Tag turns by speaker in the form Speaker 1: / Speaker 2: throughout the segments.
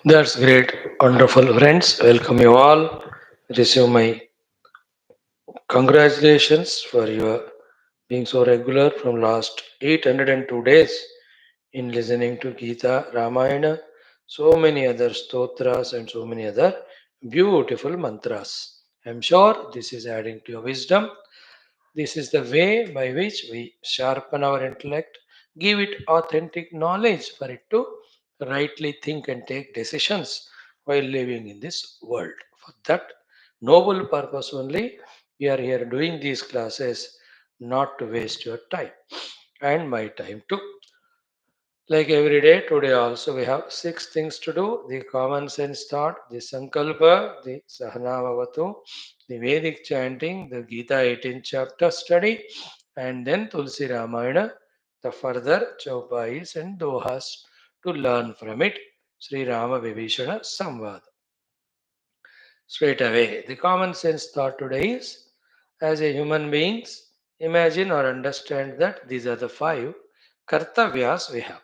Speaker 1: That's great. Wonderful friends. Welcome you all. Receive my congratulations for your being so regular from last 802 days in listening to Geetha, Ramayana, so many other stotras and so many other beautiful mantras. I'm sure this is adding to your wisdom. This is the way by which we sharpen our intellect, give it authentic knowledge for it to rightly think and take decisions while living in this world. For that noble purpose only, we are here doing these classes, not to waste your time and my time too. Like every day, today also we have six things to do: the common sense thought, the Sankalpa, the Sahanavavatu, the Vedic chanting, the Gita 18th chapter study, and then Tulsi Ramayana, the further Chaupais and Dohas to learn from it. Sri Rama Vibhishena Samvada. Straight away, the common sense thought today is, as a human beings, imagine or understand that these are the five kartavyas we have.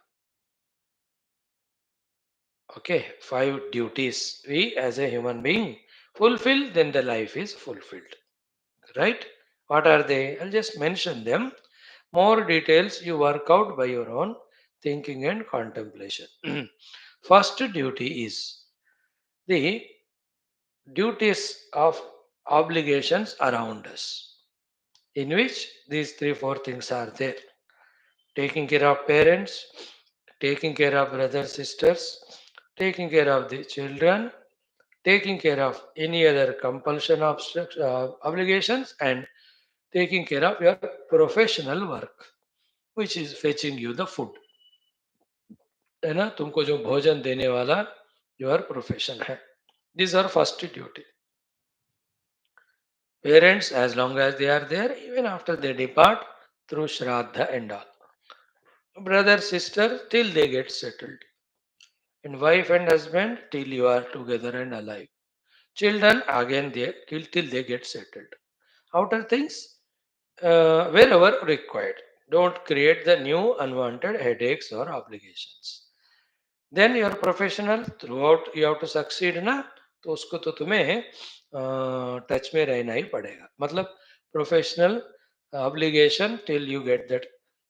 Speaker 1: Okay, five duties we as a human being fulfill, then the life is fulfilled. Right? What are they? I'll just mention them. More details you work out by your own thinking and contemplation. First duty is the duties of obligations around us, in which these three, four things are there: taking care of parents, taking care of brothers, sisters, taking care of the children, taking care of any other compulsion obligations, and taking care of your professional work, which is fetching you the food, है ना? तुमको जो भोजन देने वाला your profession है. These are first duty. Parents, as long as they are there, even after they depart, through shraddha and all. Brother, sister, till they get settled. And wife and husband, till you are together and alive. Children, again, they till they get settled. Outer things, wherever required. Don't create the new unwanted headaches or obligations. Then your professional, throughout you have to succeed ना, तो उसको तो तुम्हें touch में रहना ही पड़ेगा. मतलब professional obligation till you get that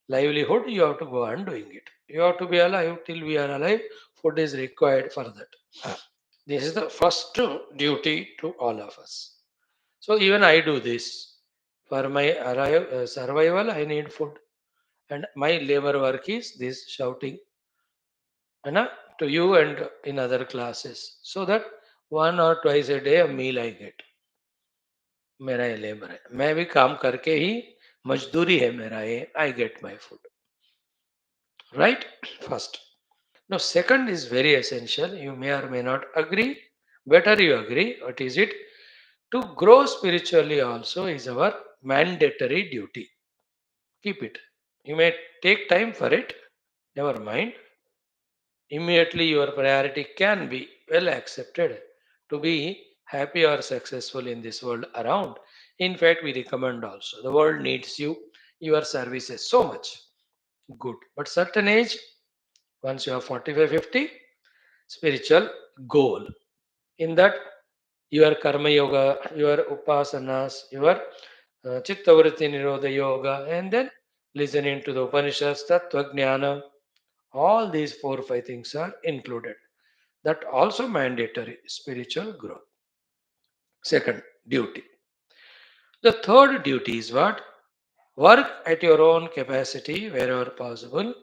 Speaker 1: livelihood, you have to go on doing it. You have to be alive till we are alive. Food is required for that. This is the first duty to all of us. So even I do this. For my survival, I need food. And my labor work is this shouting है to you and in other classes. So that one or twice a day a meal I get. मेरा ये labour है. मैं भी काम करके ही मजदूरी है मेरा ये. I get my food. Right? First. Now second is very essential. You may or may not agree. Better you agree. What is it? To grow spiritually also is our mandatory duty. Keep it. You may take time for it. Never mind. Immediately your priority can be well accepted to be happy or successful in this world around. In fact, we recommend also. The world needs you, your services so much. Good. But certain age, once you have 45, 50, spiritual goal. In that, your karma yoga, your upasanas, your chittavritti nirodha yoga, and then listening to the Upanishads, Tattva Jnana, all these four, five things are included. That also mandatory spiritual growth. Second, duty. The third duty is what? Work at your own capacity wherever possible.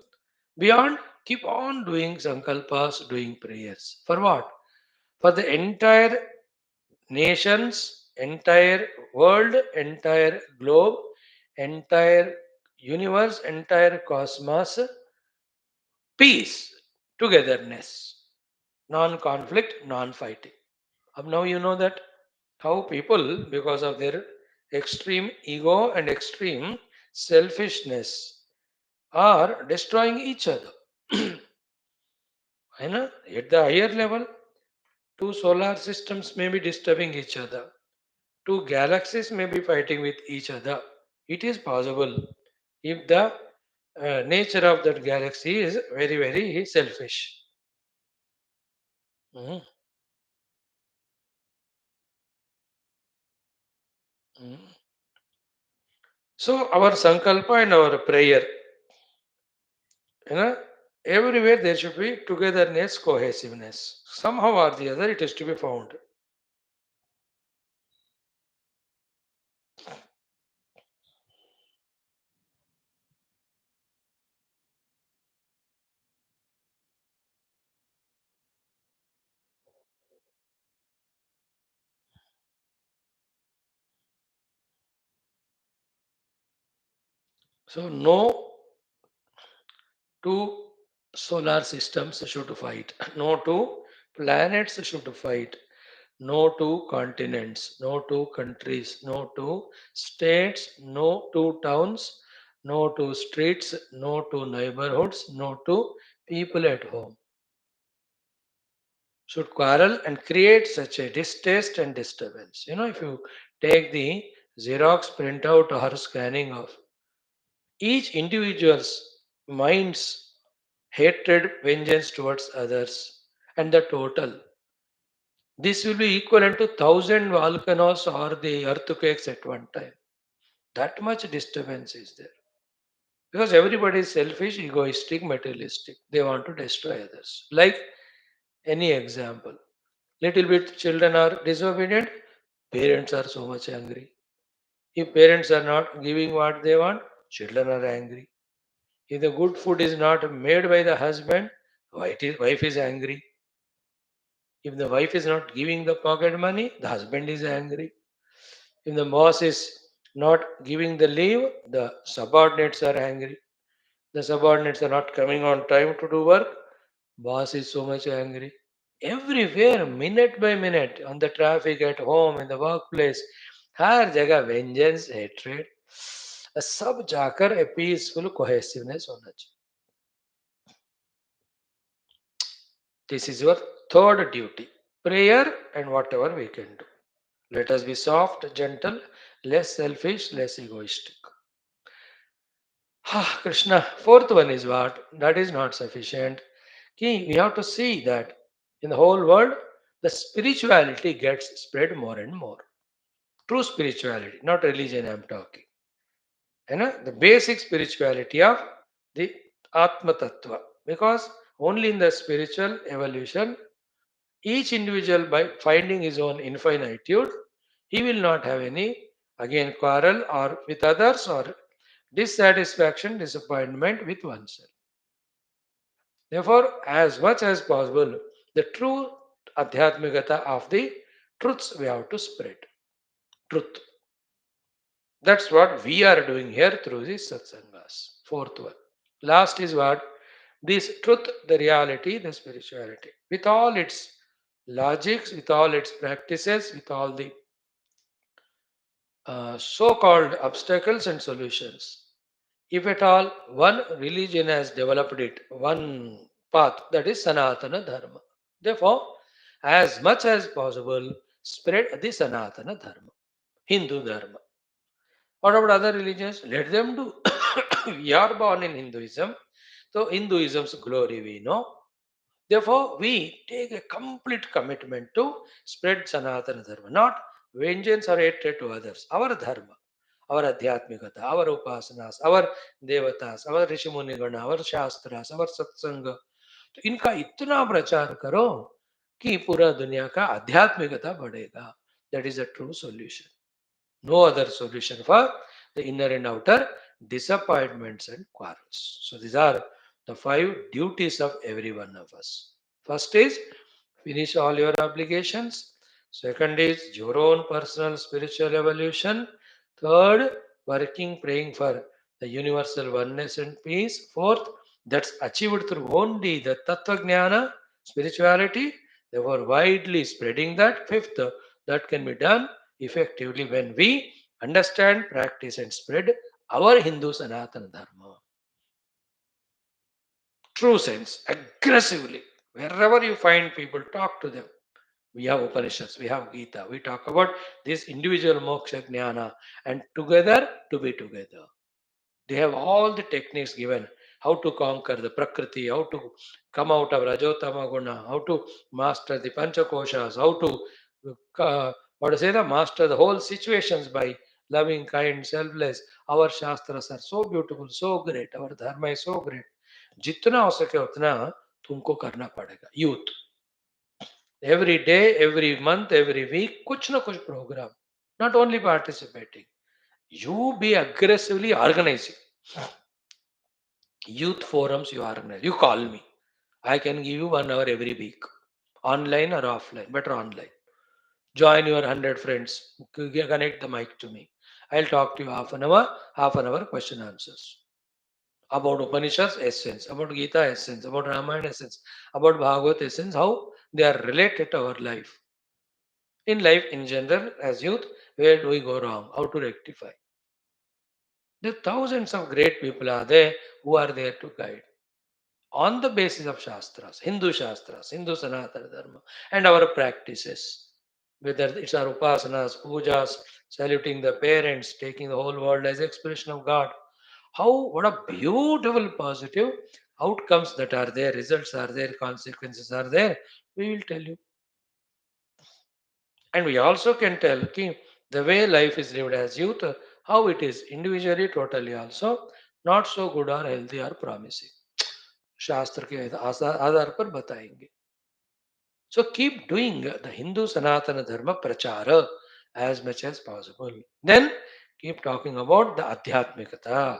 Speaker 1: Beyond, keep on doing sankalpas, doing prayers. For what? For the entire nations, entire world, entire globe, entire universe, entire cosmos, peace, togetherness, non-conflict, non-fighting. Now you know that how people, because of their extreme ego and extreme selfishness, are destroying each other. है ना? At the higher level, two solar systems may be disturbing each other. Two galaxies may be fighting with each other. It is possible if the nature of that galaxy is very, very selfish. Mhm. Mhm. So our sankalpa and our prayer, you know, everywhere there should be togetherness, cohesiveness. Somehow or the other, it is to be found. So no two solar systems should fight. No two planets should fight. No two continents, no two countries, no two states, no two towns, no two streets, no two neighborhoods, no two people at home should quarrel and create such a distaste and disturbance. If you take the Xerox printout or scanning of each individual's mind's hatred, vengeance towards others, and the total, this will be equivalent to 1,000 volcanoes or the earthquakes at one time. That much disturbance is there. Because everybody is selfish, egoistic, materialistic. They want to destroy others. Like any example. Little bit children are disobedient, parents are so much angry. If parents are not giving what they want, children are angry. If the good food is not made by the husband, wife is angry. If the wife is not giving the pocket money, the husband is angry. If the boss is not giving the leave, the subordinates are angry. The subordinates are not coming on time to do work. Boss is so much angry. Everywhere, minute by minute, on the traffic, at home, in the workplace, हर जगह vengeance, hatred. सब जाकर a peaceful cohesiveness होना चाहिए. This is your third duty. Prayer and whatever we can do. Let us be soft, gentle, less selfish, less egoistic. Krishna, fourth one is what? That is not sufficient. We have to see that in the whole world, the spirituality gets spread more and more. True spirituality, not religion I'm talking. The basic spirituality of the Atma Tattva. Because only in the spiritual evolution, each individual by finding his own infinitude, he will not have any again quarrel or with others or dissatisfaction, disappointment with oneself. Therefore, as much as possible, the true adhyatmikata of the truths we have to spread. Truth. That's what we are doing here through these satsangas. Fourth one. Last is what? This truth, the reality, the spirituality. With all its logics, with all its practices, with all the so called obstacles and solutions. If at all one religion has developed it, one path, that is Sanatana Dharma. Therefore, as much as possible, spread the Sanatana Dharma, Hindu Dharma. What about other religions? Let them do. We are born in Hinduism, so Hinduism's glory we know. Therefore, we take a complete commitment to spread Sanatana Dharma, not vengeance or hatred to others. Our Dharma, our Adhyatmikata, our Upasanas, our Devatas, our Rishimunigana, our Shastras, our Satsanga. तो इनका इतना प्रचार करो कि पूरा दुनिया का आध्यात्मिकता बढ़ेगा. That is a true solution. No other solution for the inner and outer disappointments and quarrels. So these are the 5 duties of every one of us. First is finish all your obligations. Second is your own personal spiritual evolution. Third, working, praying for the universal oneness and peace. Fourth, that's achieved through only the Tattva Jnana, spirituality. Therefore, widely spreading that. Fifth, that can be done effectively when we understand, practice, and spread our Hindu Sanatana Dharma. True sense, aggressively. Wherever you find people, talk to them. We have Upanishads, we have Gita. We talk about this individual moksha jnana and together to be together. They have all the techniques given. how to conquer the Prakriti, how to come out of Rajotama Guna, how to master the Panchakoshas, how to what to say, the master the whole situations by loving, kind, selfless. Our Shastras are so beautiful, so great. Our Dharma is so great. जितना हो सके उतना तुमको करना पड़ेगा. Youth. Every day, every month, every week, कुछ ना कुछ program. Not only participating. You be aggressively organizing. Youth forums you organize. You call me. I can give you 1 hour every week. Online or offline. Better online. Join your 100 friends. Connect the mic to me. I'll talk to you half an hour question answers. About Upanishads essence, about Gita essence, about Ramayana essence, about Bhagavad essence, how they are related to our life. In life in general, as youth, where do we go wrong? How to rectify? The thousands of great people are there who are there to guide. On the basis of Shastras, Hindu Sanatana Dharma, and our practices, whether it's our upasanas, pujas, saluting the parents, taking the whole world as expression of God. What a beautiful positive outcomes that are there, results are there, consequences are there. We will tell you. And we also can tell the way life is lived as youth, how it is individually, totally also not so good or healthy or promising. शास्त्र के आधार पर बताएंगे. So keep doing the Hindu Sanatana Dharma prachara as much as possible. Then keep talking about the Adhyatmikata.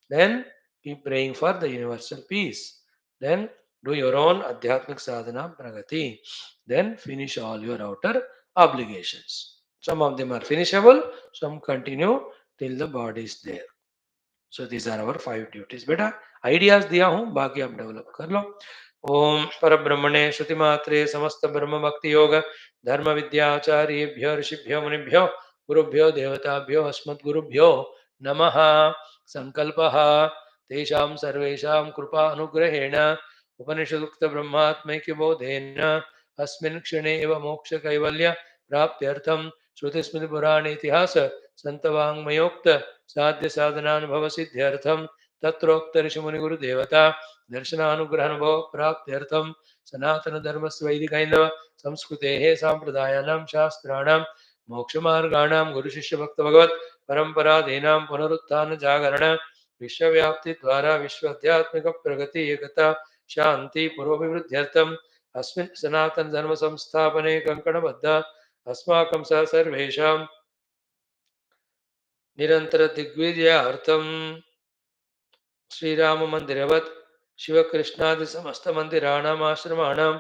Speaker 1: Then keep praying for the universal peace. Then do your own Adhyatmik sadhana pragati. Then finish all your outer obligations. Some of them are finishable, some continue till the body is there. So these are our 5 duties. बेटा ideas दिया हूँ, बाकी आप develop कर लो. ओम परब्रह्मणे श्रुतिमात्रे समस्त ब्रह्म भक्ति योग धर्म विद्याचार्येभ्यो ऋषिभ्यो मुनिभ्यो गुरुभ्यो देवताभ्यो अस्मद्गुरुभ्यो नमः. संकल्पः तेषां सर्वेषां कृपा अनुग्रहेण उपनिषदुक्त ब्रह्मात्मैक्य बोधेन अस्मिन् क्षणे एव मोक्ष कैवल्य प्राप्त्यर्थं श्रुतिस्मृति पुराण इतिहास संतवाङ्मयोक्त साध्य साधनानुभव सिद्ध्यर्थम तत्रोक्त ऋषि मुनि गुरु देवता दर्शनानुग्रहानुभव प्राप्त्यर्थम सनातन धर्म वैदिकैंदव संस्कृते सांप्रदायानां शास्त्राणां मोक्ष मार्गाणां गुरु शिष्य भक्त भगवत परंपरादीनां पुनरुत्थान जागरण विश्वव्याप्ति द्वारा विश्वाध्यात्मिक प्रगति एकता शांति पुरोभिवृद्ध्यर्थम अस्मिन् सनातन धर्म संस्थापने कंकणबद्ध अस्माकं सह सर्वेषां निरंतर दिग्विजयार्थम श्रीराम मंदिरवत् शिवकृष्णादि समस्त मंदिराणाम् आश्रमाणां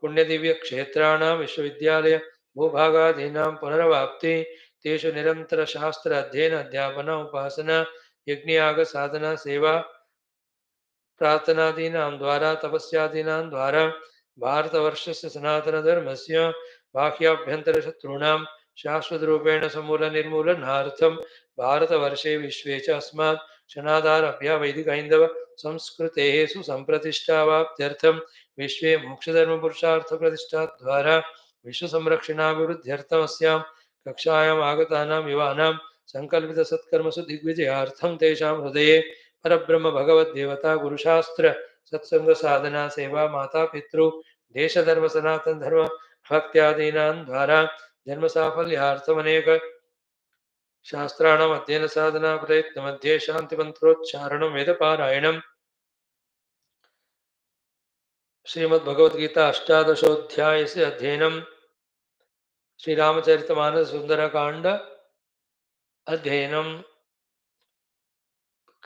Speaker 1: पुण्यदिव्य क्षेत्राणां विश्वविद्यालय भूभागादीनां पुनर्वाप्ति तेषु निरंतर शास्त्र अध्ययन अध्यापन उपासना यज्ञयाग साधना सेवा प्रार्थनादीनां द्वारा तपस्यादीनां द्वारा भारतवर्षस्य सनातनधर्मस्य बाह्याभ्यन्तरशत्रूणां शाश्वतरूपेण समूलनिर्मूलनार्थं भारतवर्षे विश्वे च अस्मात् क्षणादारभ्य वैदिकैन्दव संस्कृतेः सुसम्प्रतिष्ठावाप्त्यर्थं विश्वे मोक्षधर्मपुरुषार्थप्रतिष्ठा द्वारा विश्वसंरक्षणाभिवृद्ध्यर्थमस्यां कक्षायाम् आगतानां युवानां सङ्कल्पितसत्कर्मसु दिग्विजयार्थं तेषां हृदये परब्रह्म भगवत देवता गुरुशास्त्र सत्संग साधना सेवा माता पितृ देश धर्म सनातन धर्म भक्त्यादीनां द्वारा जन्म साफल्यार्थम अनेक शास्त्राणाम अध्ययन साधना प्रयत्न मध्ये शांति मंत्रोच्चारणम वेद पारायणम श्रीमद् भगवद गीता अष्टादशोध्याय से अध्ययनम श्री रामचरितमानस सुंदर कांड अध्ययनम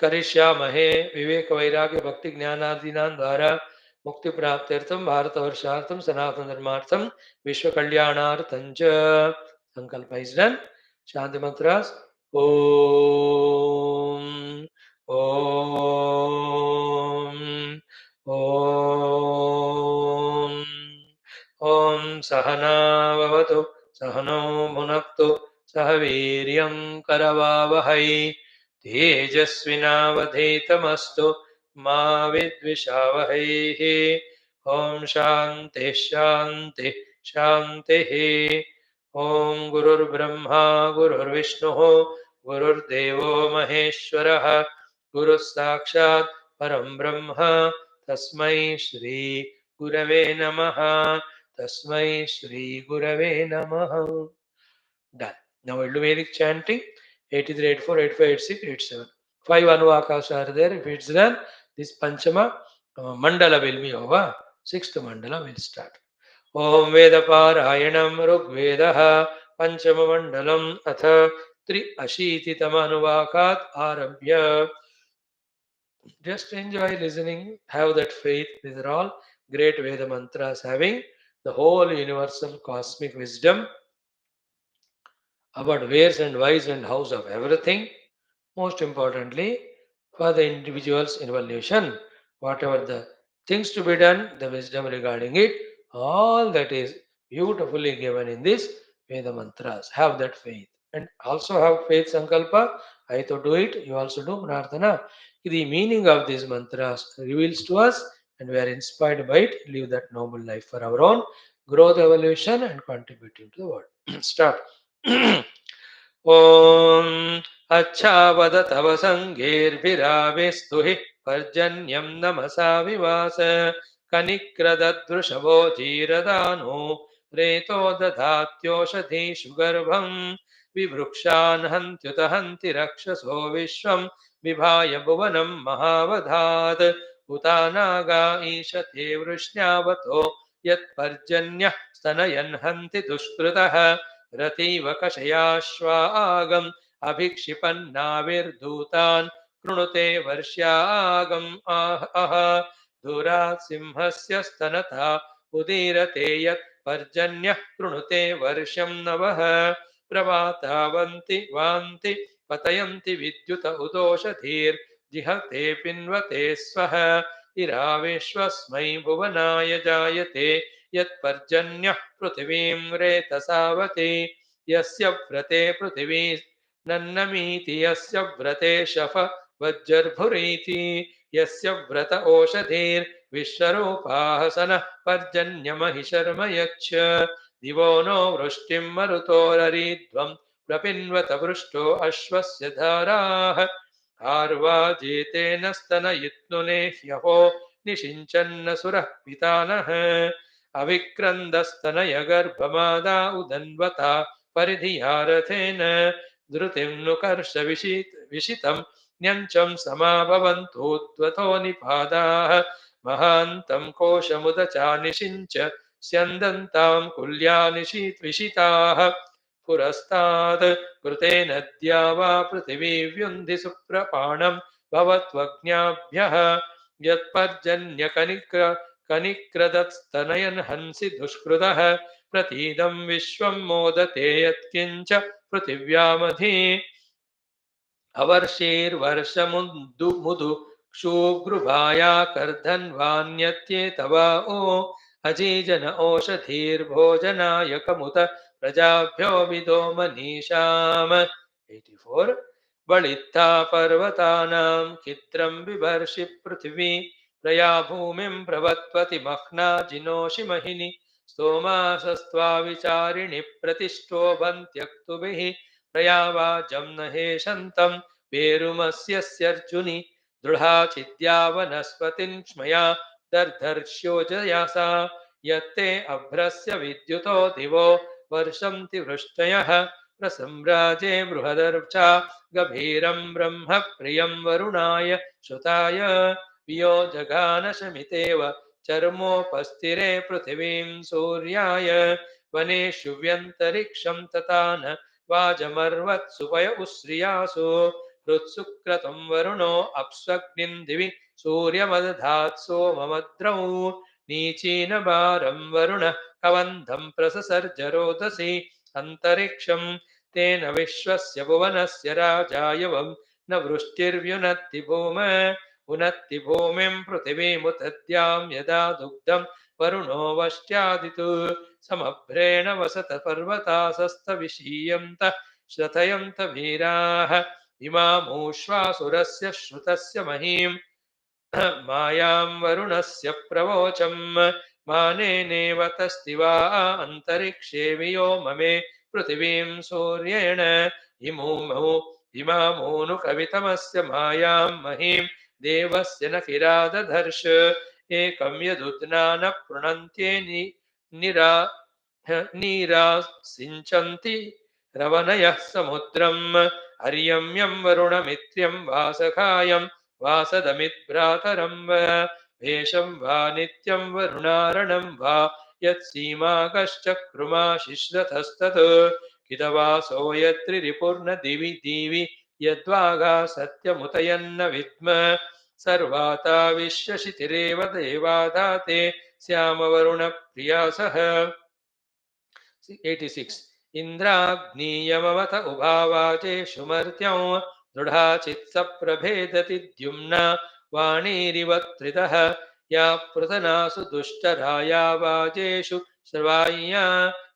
Speaker 1: करिष्यामहे विवेक वैराग्य भक्ति ज्ञानादीनां द्वारा मुक्ति प्राप्त्यर्थम भारतवर्षार्थम सनातन धर्मार्थम विश्व कल्याणार्थं च संकल्प इज डन. शांति मंत्रास. ओम ओम ओम ओम सहना भवतु सहनो भुनक्तु सह वीर्यं करवावहै तेजस्विनावधीतमस्तु मा विद्विषावहैः. ॐ शान्तिः शान्तिः शान्तिः. ॐ गुरुर्ब्रह्मा गुरुर्विष्णुः गुरुर्देवो महेश्वरः गुरुः साक्षात् परं ब्रह्म तस्मै श्री गुरवे नमः. Tasmai Shri Gurave Namaha. Done. Now we'll do Vedic chanting. 83, 84, 85, 86, 87. 5 Anuvakas are there. If it's done, this Panchama Mandala will be over. 6th Mandala will start. Om Vedaparayanam Rugvedaha Panchama Mandalam Atha Tri Ashiti Tamanuvakat Arabhya. Just enjoy listening. Have that faith. These are all great Veda mantras having the whole universal cosmic wisdom about where's and why's and how's of everything. Most importantly, for the individual's evolution, whatever the things to be done, the wisdom regarding it, all that is beautifully given in this Veda mantras. Have that faith. And also have faith, Sankalpa. I to do it, you also do Prarthana. The meaning of these mantras reveals to us, and we are inspired by it. Live that noble life for our own growth, evolution, and contributing to the world. Start. ॐ अच्छावद तव सङ्गेर्भिराविस्तु हि पर्जन्यं नमसा विवास कनिक्रददृशवो जीरदानो रेतो दधात्योषधीषु गर्भम् विवृक्षान् हन्त्युत हन्ति रक्षसो विश्वं विभाय भुवनं महावधात् उतानागा ईशते वृष्ण्यावतो यत्पर्जन्यः स्तनयन् हन्ति दुष्कृतः रतीव कषयाश्वागम् अभिक्षिपन्नाविर्दूतान् कृणुते वर्ष्यागम् आह दूरात् सिंहस्य स्तनता उदीरते यत् पर्जन्यः कृणुते वर्षं नवः प्रभातावन्ति वान्ति पतयन्ति विद्युत उदोषधीर्जिहते पिन्वते स्वः इराविश्वस्मै भुवनाय जायते यत्पर्जन्यः पृथिवीं रेतसावति यस्य व्रते पृथिवी नन्नमीति यस्य व्रते शफ वज्जर्भुरीति यस्य व्रत ओषधीर्विश्वरूपाः सनः पर्जन्यमहि शर्म यच्छ दिवो नो वृष्टिं मरुतोररीध्वं प्रपिन्वत वृष्टो अश्वस्य धाराः आर्वाजेतेन स्तनयित्नुने ह्यहो निषिञ्चन्न सुरः पितानः अविक्रन्दस्तनयगर्भमादा उदन्वता परिधियारथेन धृतिं नुकर्ष विशितं न्यञ्चं समाभवन्तोद्वतो निपादाः महान्तं कोशमुदचा निषिञ्च स्यन्दन्तां कुल्या विशिताः पुरस्तात् कृतेन द्यावा पृथिवी व्युन्धि सुप्रपाणं भवत्वज्ञाभ्यः कनिक्रदत्स्तनयन् हंसि दुष्कृतः प्रतीदं विश्वं मोदते यत्किञ्च पृथिव्यामधि अवर्षेर्वर्षमुदु मुदु क्षूगृभाया कर्धन्वान्यत्येतवा ओ अजीजन ओषधीर्भोजनाय कमुत प्रजाभ्यो विदो मनीषाम् 84 बलित्था पर्वतानां चित्रं बिभर्षि पृथिवी प्रया भूमिं प्रवत्वति मह्ना जिनोषि महिनि स्तोमासस्त्वा विचारिणि प्रतिष्ठोभन्त्यक्तुभिः प्रयावाजं न हेशन्तं पेरुमस्यर्जुनि दृढा चिद्या वनस्पतिं क्ष्मया दर्धर्ष्योजयासा यत्ते अभ्रस्य विद्युतो दिवो वर्षन्ति वृष्टयः प्रसम्राजे बृहदर्चा गभीरं ब्रह्म प्रियं वरुणाय श्रुताय वियो जगानशमितेव चर्मोपस्थिरे पृथिवीं सूर्याय वनेषु व्यन्तरिक्षं ततान वाजमर्वत् सुपय उश्रियासु हृत्सुक्रतं वरुणो अप्स्वग्निं दिवि सूर्यमदधात् सोममद्रौ नीचीनभारं वरुण कवन्धं प्रससर्ज रोदसी अन्तरिक्षं तेन विश्वस्य भुवनस्य राजायवं न वृष्टिर्व्युनत्ति भूम उनत्ति भूमिं पृथिवीमुतद्यां यदा दुग्धं वरुणो वष्ट्यादितु समभ्रेण वसत पर्वतासस्तविषीयन्त श्रथयन्त वीराः इमामूष्वासुरस्य श्रुतस्य महीं मायां वरुणस्य प्रवोचं मानेनेव तस्तिवा अन्तरिक्षे वियो ममे पृथिवीं सूर्येण इमामूनु कवितमस्य मायां महीं देवस्य न किरादधर्ष एकं यदुत्ना न पृणन्त्ये नीरासिञ्चन्ति रवनयः समुद्रम् हर्यम्यं वरुणमित्र्यं वासखायं वासदमिद्भ्रातरं वा भेषं वा नित्यं वरुणारणं वा यत्सीमाकश्चक्रुमाशिश्रतस्तत् कितवासो यत्रिरिपुर्न दिवि दिवि यद्वागा सत्यमुतयन्न विद्म सर्वाता विश्वशितिरेव देवादाते श्यामवरुणप्रियासः 86 इन्द्राग्नीयमवत उभावाचेषु मर्त्यं दृढाचित्सप्रभेदति द्युम्ना वाणीरिव त्रितः या पृतनासु दुष्टराया वाजेषु सर्वाय्या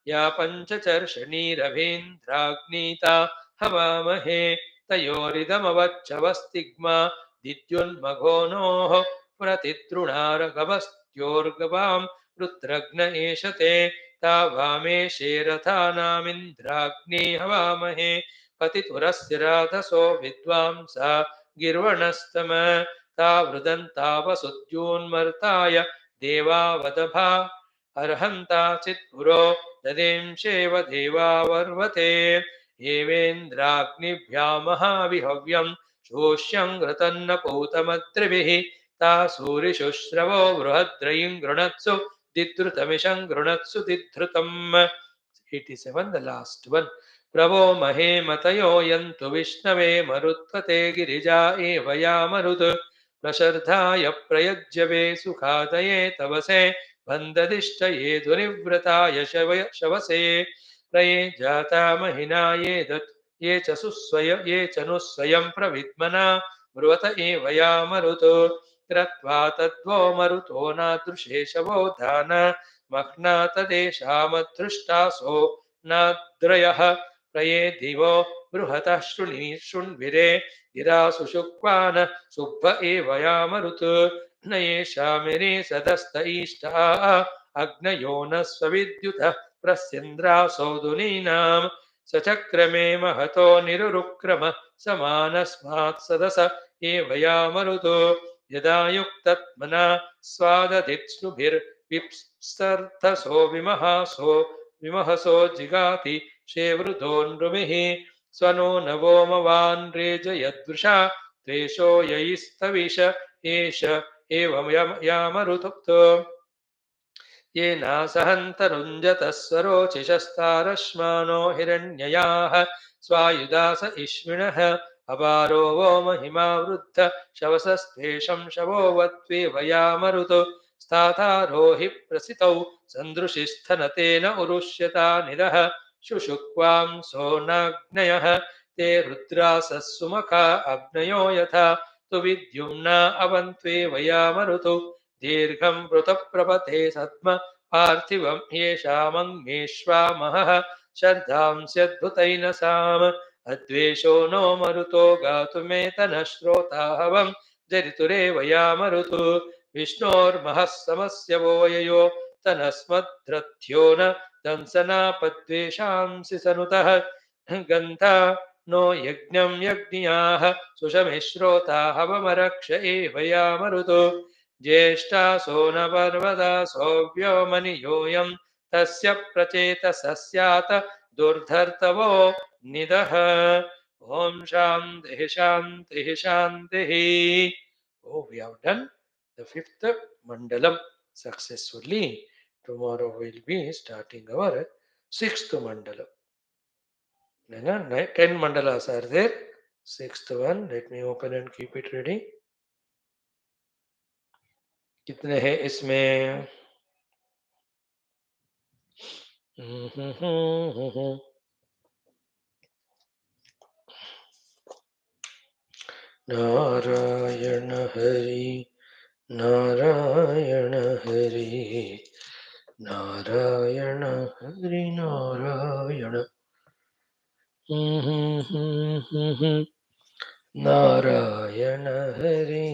Speaker 1: या पञ्चचर्षणीरभीन्द्राग्नीता हवामहे तयोरिदमवच्चवस्तिग्मा दिद्युन्मघोनोः प्रतिद्रुणारगवस्त्योर्गवां रुद्रग्न एषते ता वामे शेरथानामिन्द्राग्ने हवामहे पतितुरस्य राधसो विद्वांसा गिर्वणस्तम ता वृदन्तावसुद्यून्मर्ताय देवावदभा अर्हन्ता चित्पुरो ददेंशेव देवावर्वते एवेन्द्राग्निभ्यामहाविहव्यं शोष्यं घृतन्नपूतमद्रिभिः ता सूरिशुश्रवो बृहद्रयिं गृणत्सु दिद्धृतमिषं गृणत्सु दिद्धृतम् 87 the last one प्रवो महे मतयो यन्तु विष्णवे मरुत्वते गिरिजा एव या मरुत् प्रशर्धाय प्रयज्यवे सुखादये तवसे बन्धदिष्टये दुरिव्रताय शवसे प्रये जाता महिना ये च नु स्वयं प्रविद्मना ब्रुवत एव या मरुत् क्रत्वा तद्वो मरुतो नादृशेशवो धान मह्ना तदेशामदृष्टासो नाद्रयः प्रये दिवो बृहतः शृण्विरे गिरासु शुक्वान शुभ एव या मरुत् न येषामिरे सदस्त इष्टा अग्नयो न स्वविद्युतः प्रस्यन्द्रासो दुनीनां सचक्रमे महतो निरुरुक्रम समानस्मात् सदस एव या मरुत् यदा युक्तत्मना स्वादधित्स्नुभिर्विप्सर्थसो विमहसो जिगाति शेवृधो नृभिः स्वनो नवोमवान् रेजयद्वृषा त्वेषो यैस्तविष एष एवं यामरुतुक्तो ये नासहन्तरुञ्जतः स्वरोचिषस्तारश्मानो हिरण्ययाः स्वायुदास इष्विणः अपारो वो महिमा वृद्ध शवसस्त्वेषं शवो वत्वेव यामरुतो स्थातारो हि प्रसितौ सन्दृशिस्थनतेन उरुष्यता निदः शुशुक्वां सोनाग्नयः ते रुद्रासः सुमखा अग्नयो यथा तु विद्युम्ना अवन्त्वेव यामरुतो दीर्घं पृतप्रपथे सद्म पार्थिवं येषामङ्मेष्वामहः श्रद्धांस्यद्भुतैनसाम् अद्वेषो नो मरुतो गातुमेतनः श्रोताहवं जरितुरेव यामरुतु विष्णोर्महः समस्य वो ययो तनस्मद्रथ्यो न दंसनापद्वेषांसि सनुतः गन्धा नो यज्ञं यज्ञियाः सुषमिश्रोता हवमरक्ष एव यामरुतो ज्येष्ठासो न पर्वदासो व्योमनियोऽयं तस्य प्रचेतसः स्यात् दुर्धर्तवो निदः ॐ शान्तिः शान्तिः शान्तिः Oh, we have done the fifth mandalam successfully. Tomorrow we'll be starting our sixth mandalam. 10 mandalas are there. Sixth one, let me open and keep it ready. कितने हैं इसमें? नारायण हरि नारायण हरि नारायण हरि नारायण नारायण हरि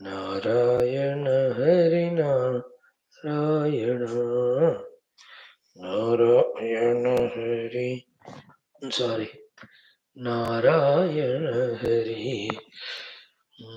Speaker 1: नारायण हरि नारायण नारायण हरि sorry नारायण हरि एक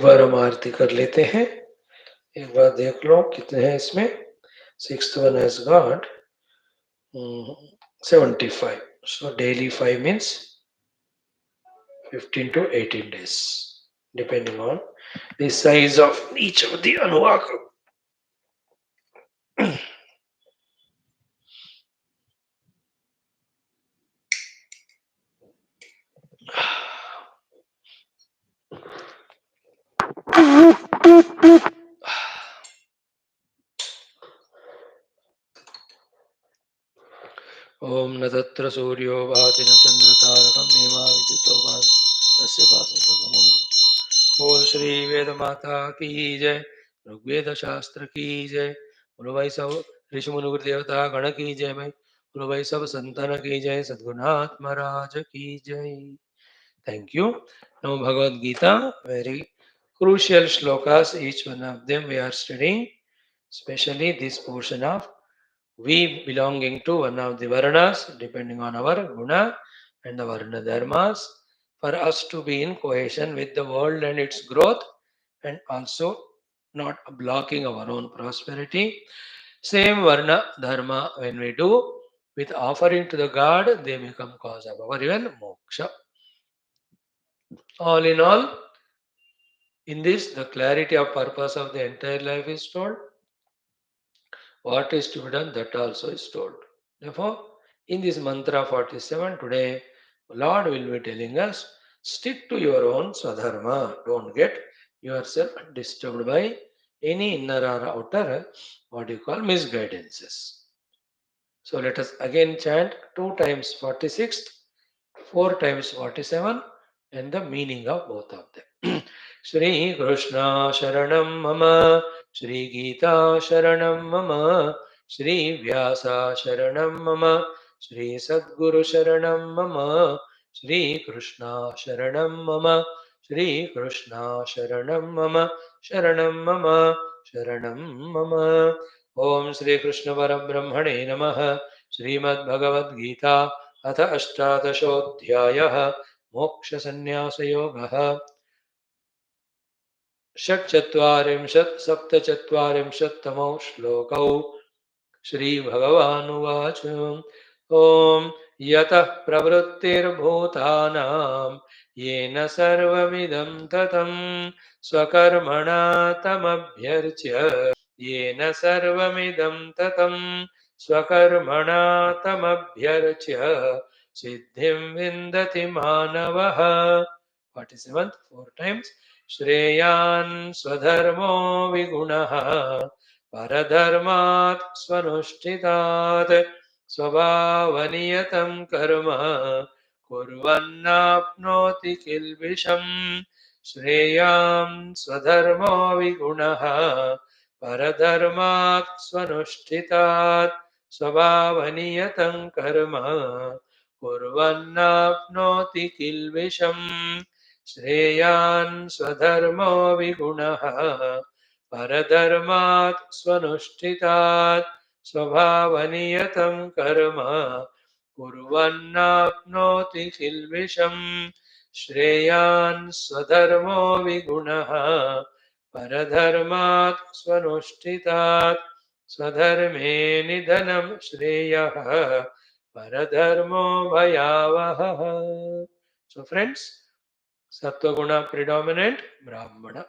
Speaker 1: बार हम आरती कर लेते हैं. एक बार देख लो कितने हैं इसमें. Sixth one has got 75. So daily 5 means 15 to 18 days, depending on the size of each of the Anuvakam. ओम न तत्र सूर्यो भाति न चंद्रतारकं नेमा विद्युतो भाति तस्य भासतमो. बोल श्री वेद माता की जय. ऋग्वेद शास्त्र की जय. बोलो भाई सब ऋषि मुनि देवता गण की जय. भाई बोलो भाई सब संतन की जय. सद्गुरुनाथ महाराज की जय. Thank you. Now Bhagavad Gita, very crucial shlokas, each one of them we are studying, especially this portion of we belonging to one of the varnas, depending on our guna and the varna dharmas, for us to be in cohesion with the world and its growth, and also not blocking our own prosperity. Same varna dharma, when we do with offering to the God, they become cause of our even moksha. All in all, in this, the clarity of purpose of the entire life is told. What is to be done, that also is told. Therefore, in this mantra 47 today, Lord will be telling us, stick to your own swadharma. Don't get yourself disturbed by any inner or outer, what you call misguidances. So let us again chant 2 times 46th, 4 times 47, and the meaning of both of them. Shri Krishna Sharanam Mama, Shri Geetha Sharanam Mama, Shri Vyasa Sharanam Mama, Shri Sadguru Sharanam Mama, Shri Krishna Sharanam Mama, Shri Krishna Sharanam Mama, Sharanam Mama, Sharanam Mama. Om Shri Krishna Parabrahmane Namaha. Shrimad Bhagavad Gita अथ अष्टादशोऽध्यायः मोक्षसन्न्यासयोगः. षट्चत्वारिंशत् सप्तचत्वारिंशत्तमौ श्लोकौ. श्रीभगवानुवाच. ॐ यतः प्रवृत्तिर्भूतानां येन सर्वमिदं ततं स्वकर्मणा तमभ्यर्च्य येन सर्वमिदं ततं स्वकर्मणा तमभ्यर्च्य सिद्धिं विन्दति मानवः. 47th 4 times. श्रेयान् स्वधर्मो विगुणः परधर्मात् स्वनुष्ठितात् स्वभावनियतं कर्म कुर्वन्नाप्नोति किल्बिषम्. श्रेयान् स्वधर्मो विगुणः परधर्मात् स्वनुष्ठितात् स्वभावनियतं कर्म कुर्वन्नाप्नोति किल्बिषम्. श्रेयान् स्वधर्मो विगुणः परधर्मात् स्वनुष्ठितात् स्वभावनियतं कर्म कुर्वन्नाप्नोति किल्बिषम्. श्रेयान् स्वधर्मो विगुणः परधर्मात् स्वनुष्ठितात् स्वधर्मे निधनं श्रेयः परधर्मो भयावहः. So friends, Sattva-guna predominant, Brahmana.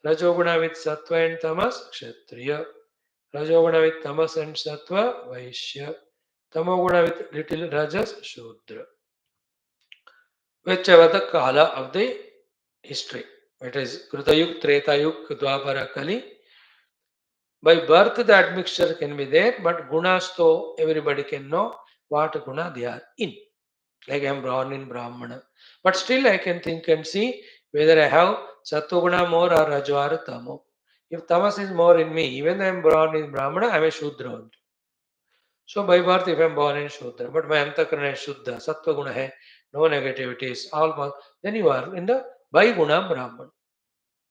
Speaker 1: Rajoguna with Sattva and Tamas, Kshatriya. Rajoguna with Tamas and Sattva, Vaishya. Tamoguna with little Rajas, Shudra. Whichever the Kala of the history. It is Kritayuk, Tretayuk, Dwapara, Kali. By birth the admixture can be there, but Gunas though everybody can know what Guna they are in. Like I am born in Brahmana. But still I can think and see whether I have Sattva-guna more or Rajwara Tamo. If Tamas is more in me, even though I am born in Brahmana, I am a Shudra only. So by birth if I am born in Shudra, but my Antakarana is Shuddha, Sattva-guna hai, no negativities, then you are in the by guna Brahman.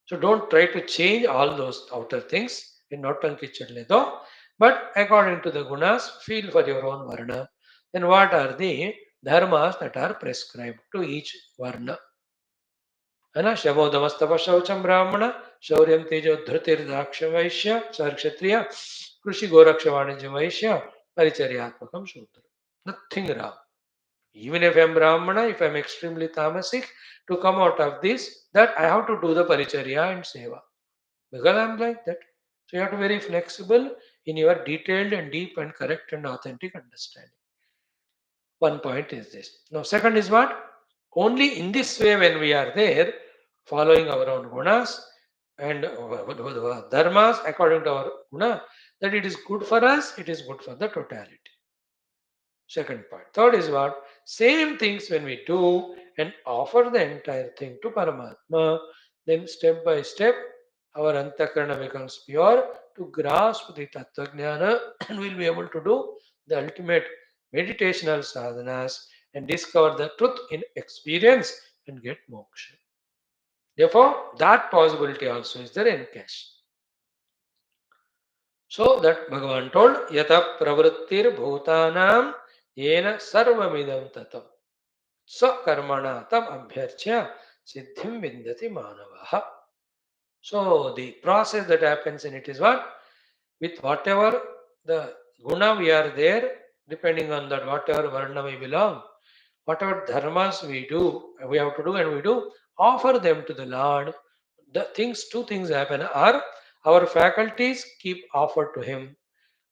Speaker 1: So don't try to change all those outer things in Notankichadledo, but according to the gunas, feel for your own varna. Then what are the dharmas that are prescribed to each varna? है ना शमो दमस्तप शौचम ब्राह्मण शौर्यम तेजो धृतिर्दाक्ष वैश्य sir क्षत्रिय कृषि गोरक्ष वाणिज्य वैश्य परिचर्यात्मकम शूद्र nothing wrong. Even if I am Brahmana, if I am extremely tamasic, to come out of this, that I have to do the paricharya and seva. Because I am like that. So you have to be very flexible in your detailed and deep and correct and authentic understanding. One point is this. Now, second is what? Only in this way, when we are there, following our own gunas and dharmas according to our guna, that it is good for us, it is good for the totality. Second point. Third is what? Same things when we do and offer the entire thing to Paramatma, then step by step, our antakarana becomes pure to grasp the Tattva Jnana and we'll be able to do the ultimate meditational sadhanas and discover the truth in experience and get moksha. Therefore, that possibility also is there in cash. So that Bhagavan told, Yata pravrittir bhutanam yena sarvamidam tatam. Sakarmana tam abhyarchya siddhim vindati manavaha. So the process that happens in it is what? With whatever the guna we are there, depending on that whatever varna we belong, whatever dharmas we have to do and we do, offer them to the Lord. The things, two things happen are our faculties keep offered to Him.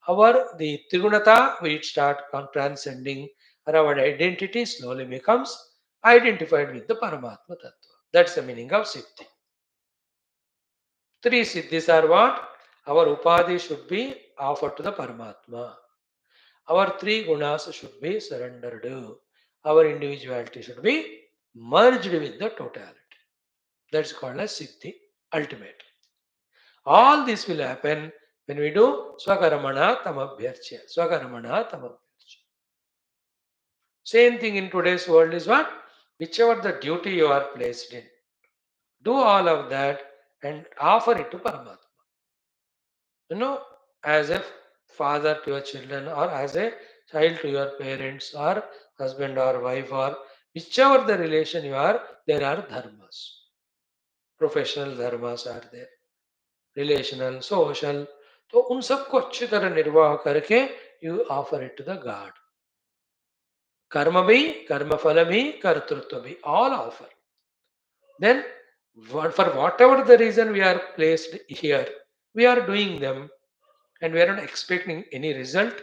Speaker 1: The Trigunata we start transcending, and our identity slowly becomes identified with the Paramatma Tattva. That's the meaning of Siddhi. Three Siddhis are what? Our Upadhi should be offered to the Paramatma. Our three gunas should be surrendered. Our individuality should be merged with the totality. That's called as Siddhi, ultimate. All this will happen when we do Swakaramana Tamabhyarchya. Swakaramana Tamabhyarchya. Same thing in today's world is what? Whichever the duty you are placed in, do all of that and offer it to Paramatma. As a father to your children, or as a child to your parents, or husband or wife, or whichever the relation you are, there are dharmas. Professional dharmas are there, relational, social. तो उन सबको अच्छी तरह निर्वाह करके you offer it to the God. Karma bhi, karma phala bhi, kartrutva bhi, all offer. Then, for whatever the reason we are placed here, we are doing them and we are not expecting any result,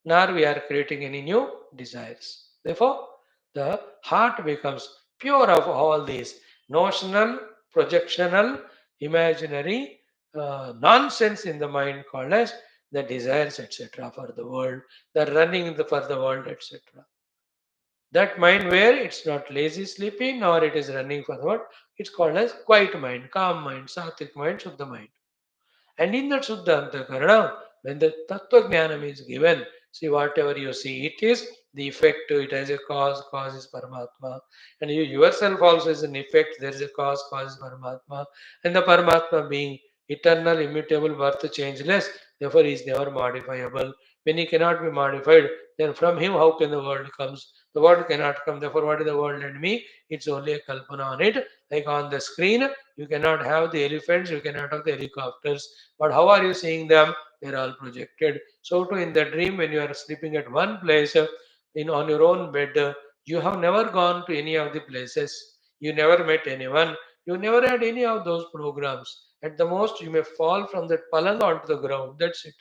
Speaker 1: nor we are creating any new desires. Therefore, the heart becomes pure of all these notional, projectional, imaginary nonsense in the mind called as the desires, etc., for the world, the running for the world, etc. That mind where it's not lazy sleeping nor it is running for the world, it's called as quiet mind, calm mind, sattvic mind, Shuddha mind. And in that Shuddha Antakarana, when the Tattva Jnanam is given, see whatever you see, it is the effect, it has a cause is Paramatma. And you yourself also is an effect, there is a cause is Paramatma. And the Paramatma being eternal, immutable, birth changeless, therefore he is never modifiable. When he cannot be modified, then from him how can the world comes? The world cannot come, therefore what is the world and me? It's only a kalpana on it. Like on the screen, you cannot have the elephants, you cannot have the helicopters. But how are you seeing them? They're all projected. So too in the dream, when you are sleeping at one place, on your own bed, you have never gone to any of the places. You never met anyone. You never had any of those programs. At the most, you may fall from that palanga onto the ground. That's it.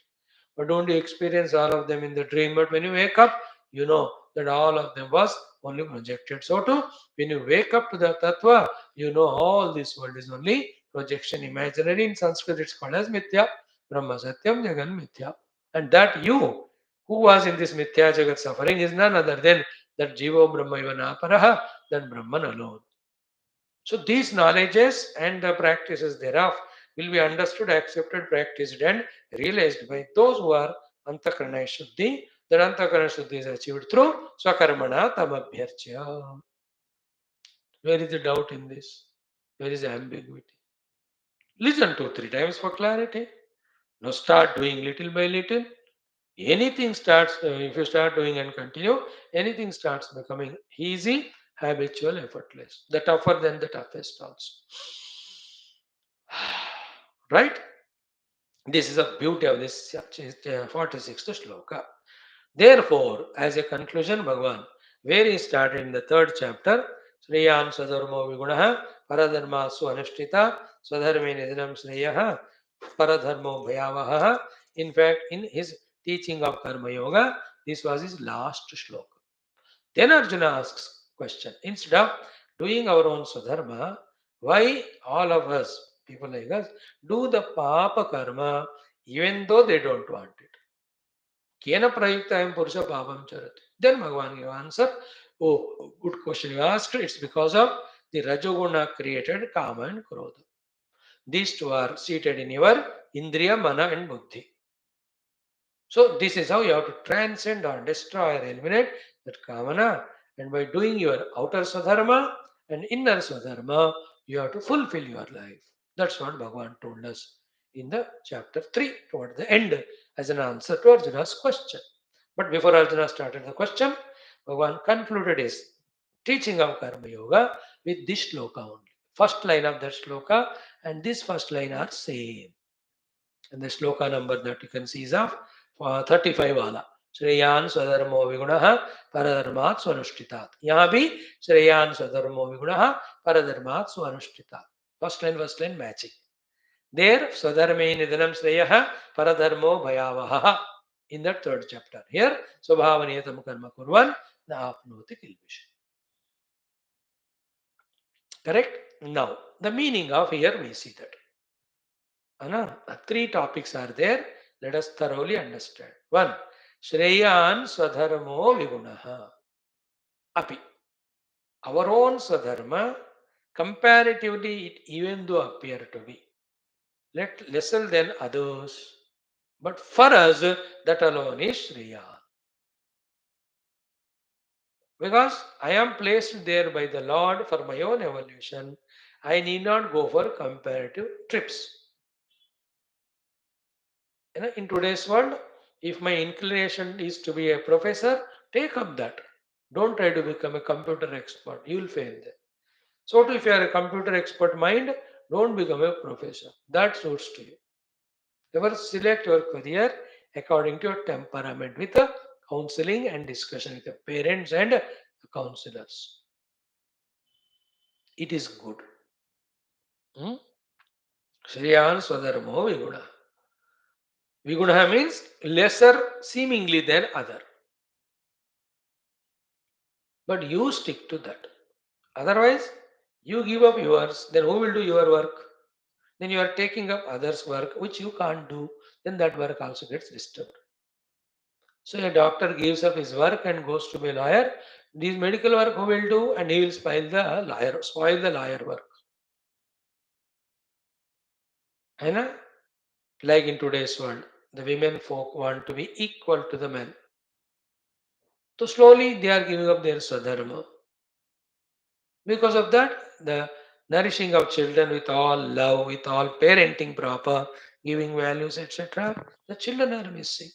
Speaker 1: But don't you experience all of them in the dream? But when you wake up, you know that all of them was only projected. So too, when you wake up to the tattva, you know all this world is only projection, imaginary. In Sanskrit, it's called as mithya, Brahma Satyam, Jagan Mithya. And that you, who was in this mithya jagat suffering, is none other than that Jivo Brahma Ivanaparaha, that Brahman alone. So these knowledges and the practices thereof will be understood, accepted, practiced, and realized by those who are Antakarana Shuddhi. That Antakarana Shuddhi is achieved through Swakarmana Tamabhyarchya. Where is the doubt in this? Where is the ambiguity? Listen 2, 3 times for clarity. Now start doing little by little. Anything starts, if you start doing and continue, anything starts becoming easy, habitual, effortless. The tougher than the toughest also. Right? This is the beauty of this 46th shloka. Therefore, as a conclusion, Bhagavan, where he started in the third chapter, Sriyam Swadharmo Vigunaha, Paradharma Suanushtita, Swadharme Nidhanam Sriyaha, Paradharmo Bhayavaha. In fact, in his teaching of Karma Yoga, this was his last shloka. Then Arjuna asks question, instead of doing our own Swadharma, why all of us, people like us, do the Papa Karma even though they don't want it? Kena prayuktayam purusha papam charati. Then Bhagavan you answer, oh, good question you asked. It's because of the Rajoguna created Kama and Krodha. These two are seated in your Indriya, Mana and Buddhi. So this is how you have to transcend or destroy or eliminate that Kamana. And by doing your outer Swadharma and inner Swadharma, you have to fulfill your life. That's what Bhagavan told us in the chapter 3 toward the end as an answer to Arjuna's question. But before Arjuna started the question, Bhagavan concluded his teaching of Karma Yoga with this shloka only. First line of that shloka and this first line are same. And the shloka number that you can see is of 35 वाला. श्रेयान स्वधर्मो विगुणः परधर्मात् स्वनुष्ठितात्. यहाँ भी श्रेयान स्वधर्मो विगुणः परधर्मात् स्वनुष्ठितात्. First line matching. There Swadharme Nidhanam Shreyah Paradharmo Bhayavaha in the third chapter. Here Swabhavaniyatam Karma Kurvan Na Apnoti Kilvisha. Correct? Now the meaning of here we see that. Three topics are there. Let us thoroughly understand. One, Shreyan Swadharmo Vigunaha. Api. Our own Swadharma, comparatively, it even though appear to be lesser than others. But for us, that alone is Shreya. Because I am placed there by the Lord for my own evolution, I need not go for comparative trips. In today's world, if my inclination is to be a professor, take up that. Don't try to become a computer expert. You will fail there. So, if you are a computer expert mind, don't become a professor. That suits to you. Ever select your career according to your temperament with a counseling and discussion with the parents and the counselors. It is good. Shriyan Swadharmo Viguna. Viguna means lesser seemingly than other. But you stick to that. Otherwise, you give up yours, then who will do your work? Then you are taking up others' work which you can't do, then that work also gets disturbed. So a doctor gives up his work and goes to be a lawyer. This medical work who will do, and he will spoil the lawyer work. And like in today's world, the women folk want to be equal to the men. So slowly they are giving up their swadharma. Because of that, the nourishing of children with all love, with all parenting proper, giving values, etc., the children are missing.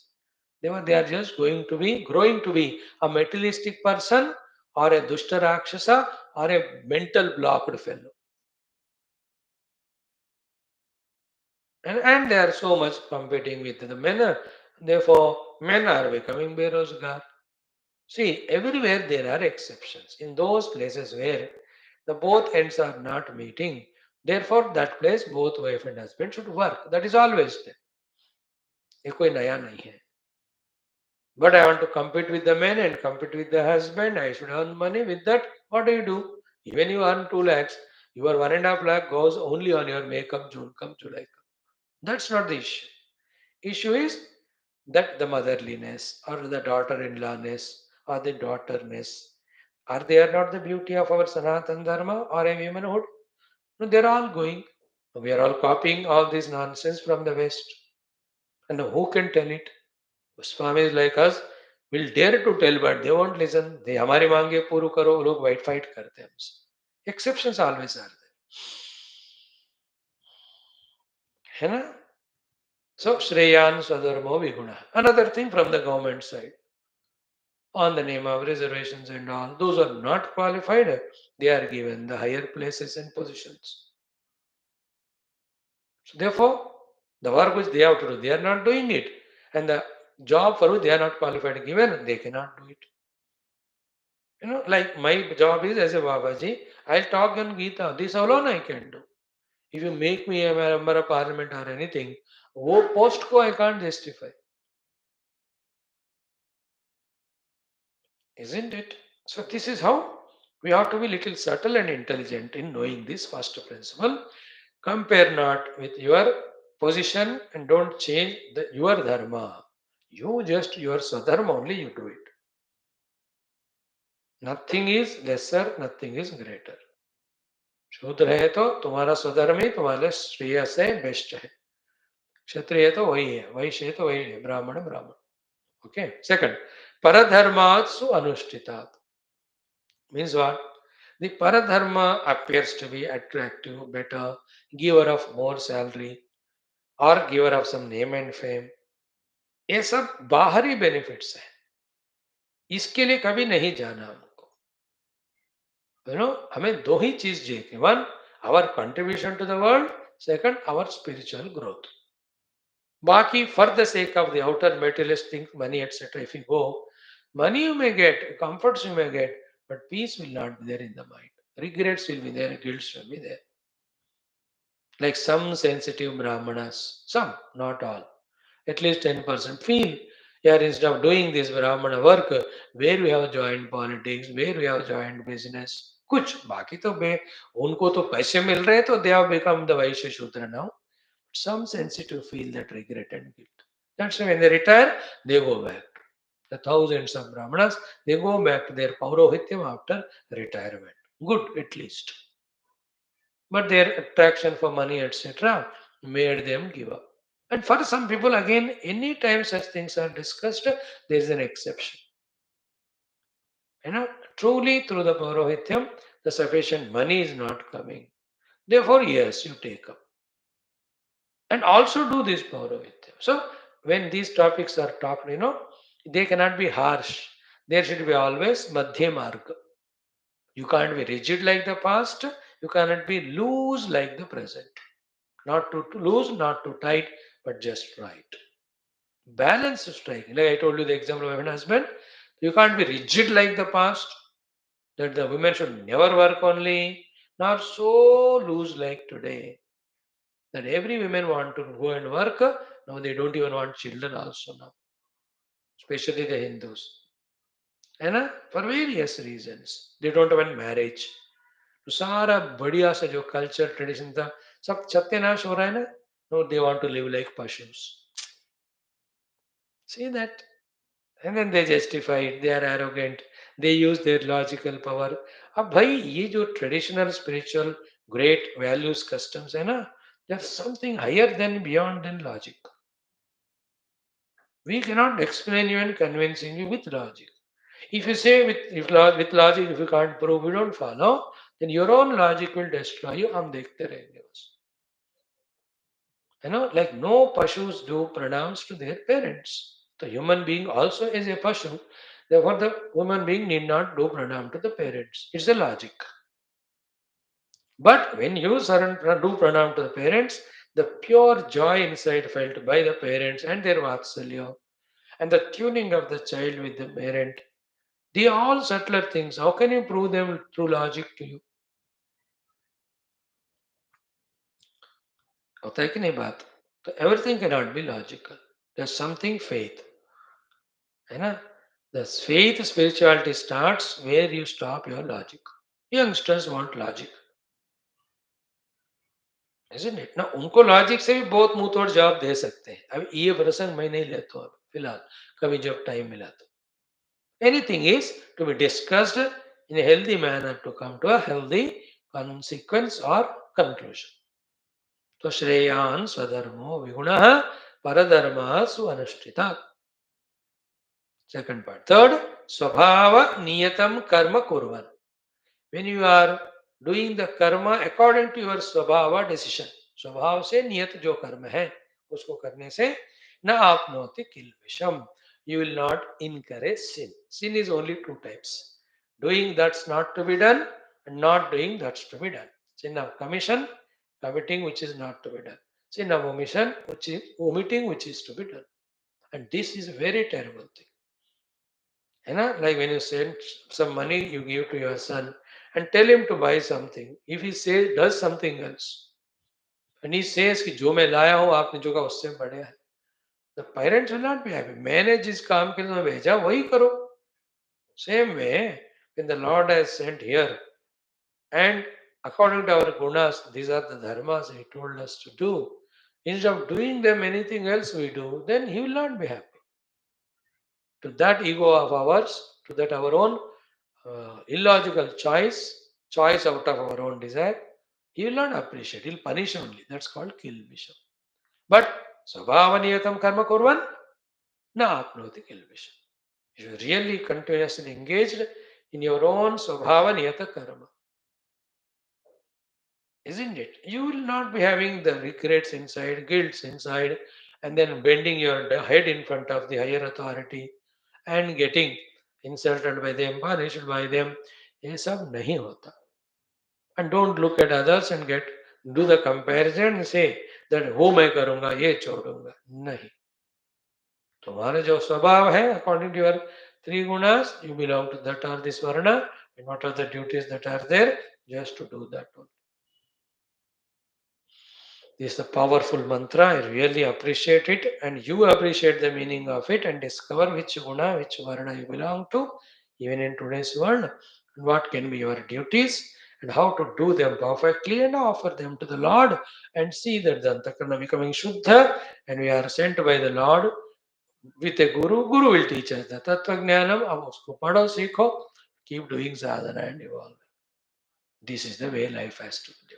Speaker 1: They are just growing to be a materialistic person or a dushta rakshasa or a mental blocked fellow. And they are so much competing with the men. Therefore, men are becoming berozgar. See, everywhere there are exceptions. In those places where the both ends are not meeting, therefore that place both wife and husband should work. That is always there. ये कोई नया नहीं है. But I want to compete with the men and compete with the husband. I should earn money with that. What do? Even you earn 2 lakhs, your 1.5 lakh goes only on your makeup, June come, July come. That's not the issue. Issue is that the motherliness or the daughter-in-lawness or the daughterness, are they are not the beauty of our Sanatan Dharma or a womanhood? No, they're all going. We are all copying all this nonsense from the West. And who can tell it? Swamis like us will dare to tell, but they won't listen. They हमारी मांगे पूरी करो, लोग white fight करते हैं हमसे. Exceptions always are there. है ना? So Shreyan Swadharmo Viguna. Another thing from the government side. On the name of reservations and all, those are not qualified, they are given the higher places and positions. So therefore, the work which they have to do, they are not doing it. And the job for which they are not qualified given, they cannot do it. Like my job is as a Babaji, I'll talk on Geeta. This alone I can do. If you make me a member of parliament or anything, wo post ko I can't justify. Isn't it? So this is how we have to be little subtle and intelligent in knowing this first principle. Compare not with your position and don't change your dharma. You just your swadharma only you do it. Nothing is lesser, nothing is greater. शूद्र है तो तुम्हारा स्वधर्म ही तुम्हारे श्रेयस है, best है. क्षत्रिय है तो वही है, वैश्य है तो वही है, ब्राह्मण ब्राह्मण. Okay. Second, paradharmatsu anushtitat. Means what? The paradharma appears to be attractive, better, giver of more salary, or giver of some name and fame. ये सब बाहरी बेनिफिट्स है. इसके लिए कभी नहीं जाना हमको. हमें दो ही चीज चाहिए. One, our contribution to the world. Second, our spiritual growth. बाकी for the sake of the outer materialist things, money, etc. If you go, money you may get, comforts you may get, but peace will not be there in the mind. Regrets will be there, guilt will be there. Like some sensitive Brahmanas, some, not all, at least 10% feel, yeah, instead of doing this Brahmana work, where we have joined politics, where we have joined business, कुछ बाकी तो उनको तो पैसे मिल रहे तो they have become the Vaishya Shudra now. Some sensitive feel that regret and guilt. That's why when they retire, they go back. The thousands of Brahmanas, they go back to their Paurohityam after retirement. Good, at least. But their attraction for money, etc., made them give up. And for some people, again, anytime such things are discussed, there is an exception. Truly through the Paurohityam, the sufficient money is not coming. Therefore, yes, you take up. And also do this Paurohityam. So, when these topics are talked, they cannot be harsh. There should be always Madhya Marga. You can't be rigid like the past. You cannot be loose like the present. Not too loose, not too tight, but just right. Balance striking. Like I told you the example of an husband. You can't be rigid like the past, that the women should never work only, not so loose like today. That every woman want to go and work. Now they don't even want children also now. Especially the Hindus. For various reasons. They don't want marriage. तो सारा बढ़िया सा जो culture tradition था सब सत्यानाश हो रहा है ना. No, they want to live like pashus. See that? And then they justify it. They are arrogant. They use their logical power. अब भाई ये जो traditional spiritual great values customs है ना, there's something higher than beyond than logic. We cannot explain you and convincing you with logic. If you say with logic, if you can't prove, you don't follow, then your own logic will destroy you. हम देखते रहेंगे बस. Like no pashus do pranams to their parents. The human being also is a pashu. Therefore, the human being need not do pranam to the parents. It's a logic. But when you do pranam to the parents, the pure joy inside felt by the parents and their vatsalya and the tuning of the child with the parent, they are all subtler things. How can you prove them through logic to you? होता है कि नहीं बात? तो everything cannot be logical. There's something faith. है ना? The faith spirituality starts where you stop your logic. Youngsters want logic. Isn't it? ना उनको लॉजिक से भी बहुत मुंह तोड़ जवाब दे सकते हैं. अब ये प्रसंग मैं नहीं लेता हूँ फिलहाल, कभी जब टाइम मिला तो. Anything is to be discussed in a healthy manner to come to a healthy consequence or conclusion. तो श्रेयान स्वधर्मो विगुणः परधर्मः सुअनुष्ठितः. Second part. Third, swabhava niyatam karma kurvan. When you are doing the karma according to your स्वभाव decision. स्वभाव से नियत जो कर्म है उसको करने से न आपनोति किल विषम. You will not incur a sin. Sin is only two types: doing that's not to be done and not doing that's to be done. Sin of commission, committing which is not to be done. Sin of omission, which is omitting which is to be done. And this is a very terrible thing. You know, like when you send some money you give to your son and tell him to buy something. If he says does something else and he says कि जो मैं लाया हूँ आपने जो कहा उससे बढ़िया है, the parents will not be happy. मैंने जिस काम के लिए भेजा वही करो. Same way, when the Lord has sent here and according to our gunas, these are the dharmas He told us to do. Instead of doing them anything else we do, then He will not be happy. To that ego of ours, to that our own illogical choice out of our own desire, He will not appreciate. He will punish only. That's called kilvisham. But svabhavaniyatam karma kurvan na apnoti kilvisham. If you really continuously engaged in your own svabhavaniyata karma, isn't it? You will not be having the regrets inside, guilts inside, and then bending your head in front of the higher authority and getting insulted by them, punished by them. ये सब नहीं होता. And don't look at others and do the comparison and say that वो मैं करूंगा ये छोड़ूंगा. नहीं. तुम्हारा जो स्वभाव है according to your three gunas, you belong to that or this varna, and what are the duties that are there, just to do that one. This is a powerful mantra. I really appreciate it, and you appreciate the meaning of it and discover which guna, which varna you belong to, even in today's world, and what can be your duties, and how to do them perfectly and offer them to the Lord, and see that the antakarna becoming Shuddha, and we are sent by the Lord with a guru. Guru will teach us the Tattva Jnanam. अब उसको पढ़ो सीखो, keep doing sadhana and evolve. This is the way life has to be.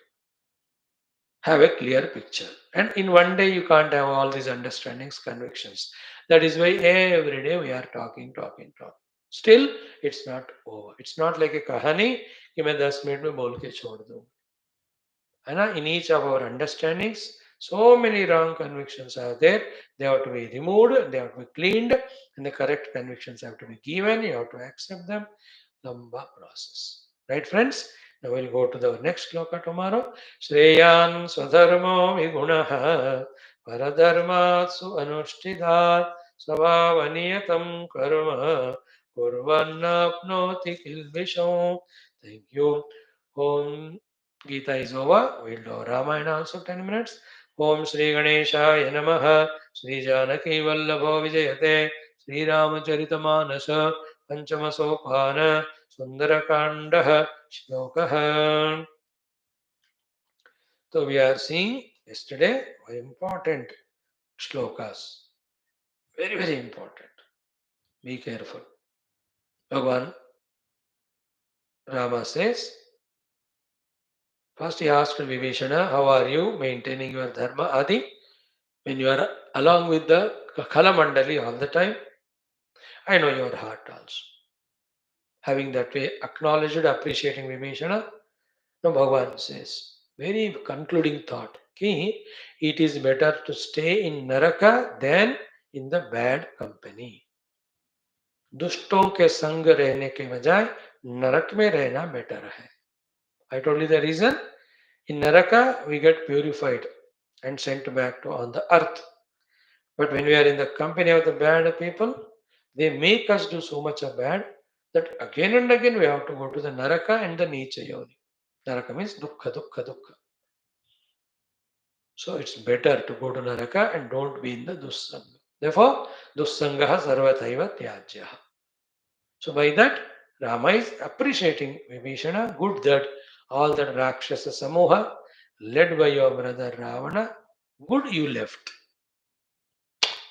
Speaker 1: Have a clear picture. And in one day, you can't have all these understandings, convictions. That is why every day we are talking. Still, it's not over. It's not like a kahani कि मैं 10 minute में बोल के छोड़ दूँ. है ना? In each of our understandings, so many wrong convictions are there. They have to be removed, they have to be cleaned, and the correct convictions have to be given. You have to accept them. Lamba process. Right, friends? Now we'll go to the next sloka tomorrow. Shreyan swadharmo vigunaha paradharmatsu anushtidat svavaniyatam karma kurvannapnoti kilvisham. Thank you. Om. Geeta is over. We'll do Ramayana also 10 minutes. Om Sri Ganeshaya Namaha. Sri Janaki Vallabho Vijayate. Sri Ramacharitamanasa. Panchama Sopana. Sundarakandaha. Shlokaha. So we are seeing yesterday very important shlokas. Very, very important. Be careful. Bhagavan Rama says, first he asked Vibhishena, how are you maintaining your dharma adi? When you are along with the Kala Mandali all the time, I know your heart also. Having that way acknowledged, appreciating Vibhishana, no, Bhagavan says, very concluding thought, ki it is better to stay in Naraka than in the bad company. दुष्टों के संग रहने के बजाय नरक में रहना better है. I told you the reason. In Naraka, we get purified and sent back to on the earth. But when we are in the company of the bad people, they make us do so much of bad that again and again we have to go to the Naraka and the Nicha Yoni. Naraka means dukkha, dukkha, dukkha. So it's better to go to Naraka and don't be in the Dussanga. Therefore, Dussangaha sarvataiva tyajyaha. So by that, Rama is appreciating Vibhishana. Good that all that Rakshasa Samoha led by your brother Ravana, good you left.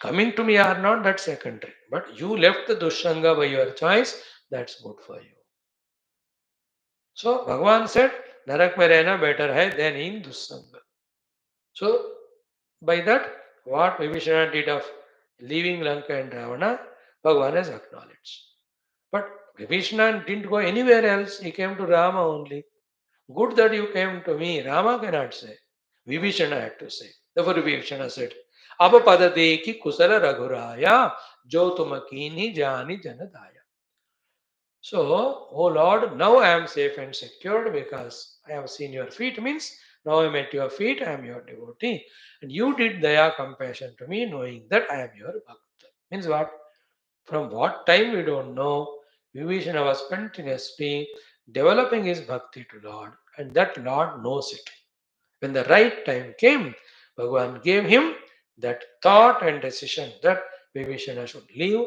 Speaker 1: Coming to me or not, that's secondary. But you left the Dushanga by your choice, that's good for you. So Bhagavan said, Narak mein rehna better hai than in Dussanga. So by that, what Vibhishana did of leaving Lanka and Ravana, Bhagavan has acknowledged. But Vibhishana didn't go anywhere else. He came to Rama only. Good that you came to me. Rama cannot say. Vibhishana had to say. Therefore Vibhishana said, Abapada ki kusala raghuraya jo tumakini jani janadaya. So, oh Lord, now I am safe and secured because I have seen your feet. Means now I am at your feet, I am your devotee. And you did daya compassion to me, knowing that I am your bhakta. Means what? From what time we don't know. Vibhishana was continuously developing his bhakti to Lord, and that Lord knows it. When the right time came, Bhagavan gave him that thought and decision that Vibhishana should leave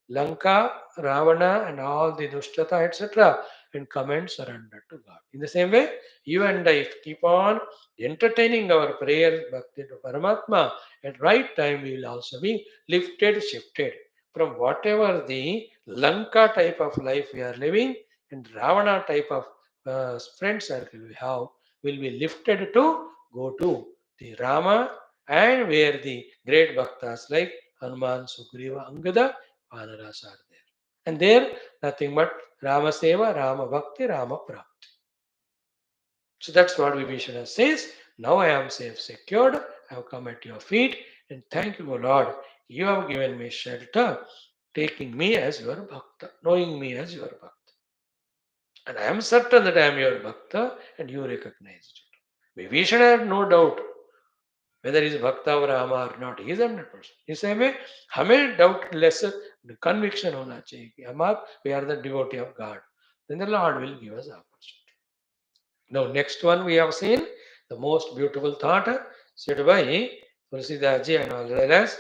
Speaker 1: Lanka, Ravana, and all the Dushtata, etc., and come and surrender to God. In the same way, you and I keep on entertaining our prayer bhakti to Paramatma, at right time we will also be lifted, shifted from whatever the Lanka type of life we are living and Ravana type of friend circle we have will be lifted to go to the Rama and where the great bhaktas like Hanuman, Sugriva, Angada, Vanaras are there. And there nothing but Rama Seva, Rama Bhakti, Rama Prapti. So that's what Vibhishana says. Now I am safe, secured. I have come at your feet, and thank you, O Lord. You have given me shelter, taking me as your bhakta, knowing me as your bhakta. And I am certain that I am your bhakta, and you recognized it. Vibhishana had no doubt whether he is bhakta or Rama or not. He is 100%. इस में हमें doubtless conviction होना चाहिए कि हम आप we are the devotee of God. Then the Lord will give us opportunity. Now, next one we have seen the most beautiful thought said by Tulsidaji and all well as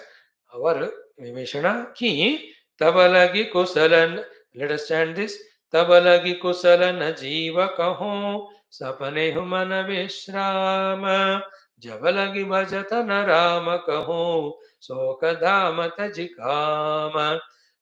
Speaker 1: our Vibhishana ki tabalagi kusalan. Let us chant this. Tabalagi kusalan jiva kaho sapane humana vishrama जबलगी भजत न राम कहूँ शोक धाम तजिकाम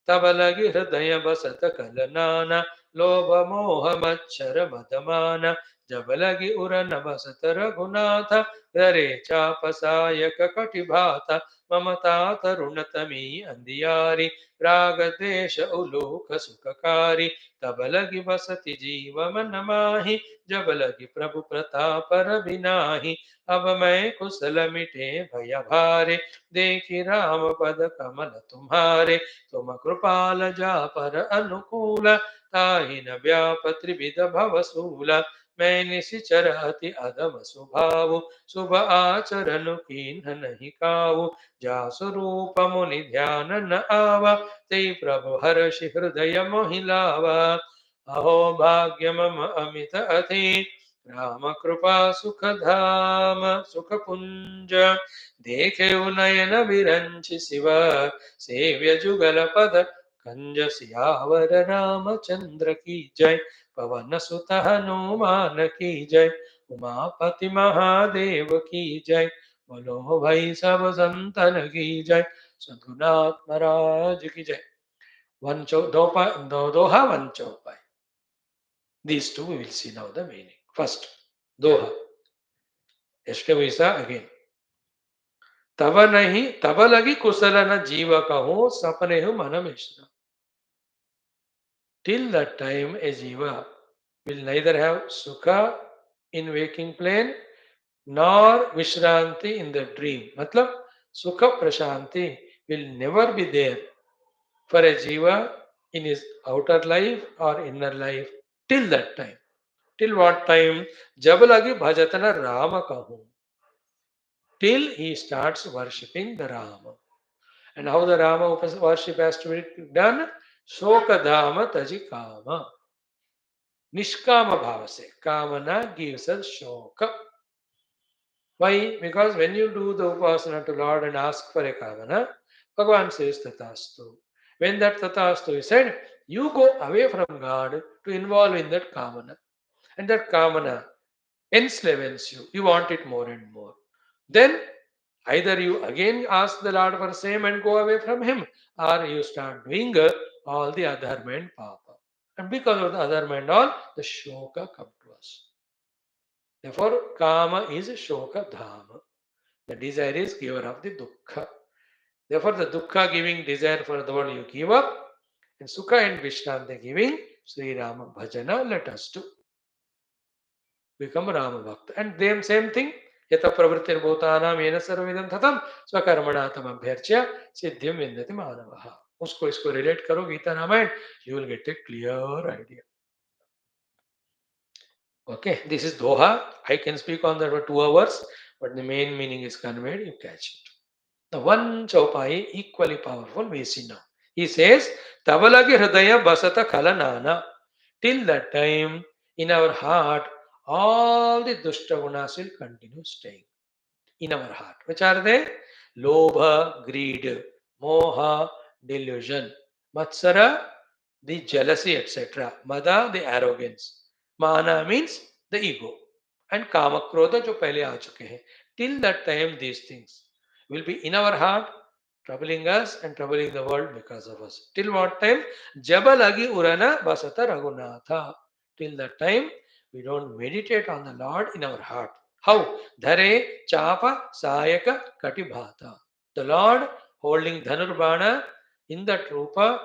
Speaker 1: तब लगी हृदय बसत कल नाना लोभ मोह मच्छर मदमान जब लगी उरन बसत रघुनाथ हरे चाप सायक कटि भात ममता तरुण तमी अंधियारी राग देश उलोक सुखकारी तब लगी बसति जीव मन माही जब लगी प्रभु प्रताप रविनाही अब मैं कुशल मिटे भय भारे देखी राम पद कमल तुम्हारे तुम कृपाल जा पर अनुकूल ताहि न व्याप त्रिविध भव सूल मैं निशिचर अति अधम स्वभाव शुभ आचरण कीन्ह नहीं काऊ जा स्वरूप मुनि ध्यान न आवा ते प्रभु हर्षि हृदय मोहिलावा अहो भाग्य मम अमित अति राम कृपा सुख धाम सुख पुंज देखे नयन विरंच शिव सेव्य जुगल पद कंज सियावर रामचंद्र की जय पवन सुत हनुमान की जय उमापति महादेव की जय बोलो भाई सब संतन की जय सद्गुनाथ महाराज की जय दोहा वन चौपाई. These two we will see now the meaning. First, Doha. Yesterday we saw again. तब नहीं तब लगी कुशल न जीव कहो सपने हो मन मिश्र. Till that time a jiva will neither have sukha in waking plane nor vishranti in the dream. मतलब sukha prashanti will never be there for a jiva in his outer life or inner life till that time. Till what time? जब लगी भजतन राम कहूँ. Till he starts worshipping the Rama. And how the Rama worship has to be done? Shokadhama tajikama. Nishkama bhava se. Kamana gives us shoka. Why? Because when you do the upasana to Lord and ask for a kamana, Bhagavan says tathastu. When that tathastu is said, you go away from God to involve in that kamana. And that kamana enslaves you. You want it more and more. Then either you again ask the Lord for same and go away from Him, or you start doing all the adharma and papa. And because of the adharma and all, the shoka come to us. Therefore, kama is shoka dhama. The desire is giver of the dukkha. Therefore, the dukkha giving desire for the world you give up, and sukha and vishranta giving Sri Rama bhajana let us do. become Rama Bhakta. And then same thing, yata pravrittir bhutanam yena sarvidam thatam swakarmana tam abhyarchya siddhyam vindati manavaha. उसको इसको relate करो Gita Ramayan, you will get a clear idea. Okay, this is Doha. I can speak on that for 2 hours, but the main meaning is conveyed, you catch it. The one Chaupai, equally powerful, we see now. He says, Tavalagi Hridaya Basata Kalanana. Till that time, in our heart, all the Dushta Gunas will continue staying in our heart. Which are they? Lobha, greed, Moha, delusion, Matsara, the jealousy, etc. Mada, the arrogance. Mana means the ego. And Kama Krodha, जो पहले आ चुके हैं. Till that time, these things will be in our heart, troubling us and troubling the world because of us. Till what time? Jabalagi Urana Basata Raghunatha. Till that time, we don't meditate on the Lord in our heart. How? Dhare Chapa Sayaka Katibhata. The Lord holding Dhanurbana in that rupa,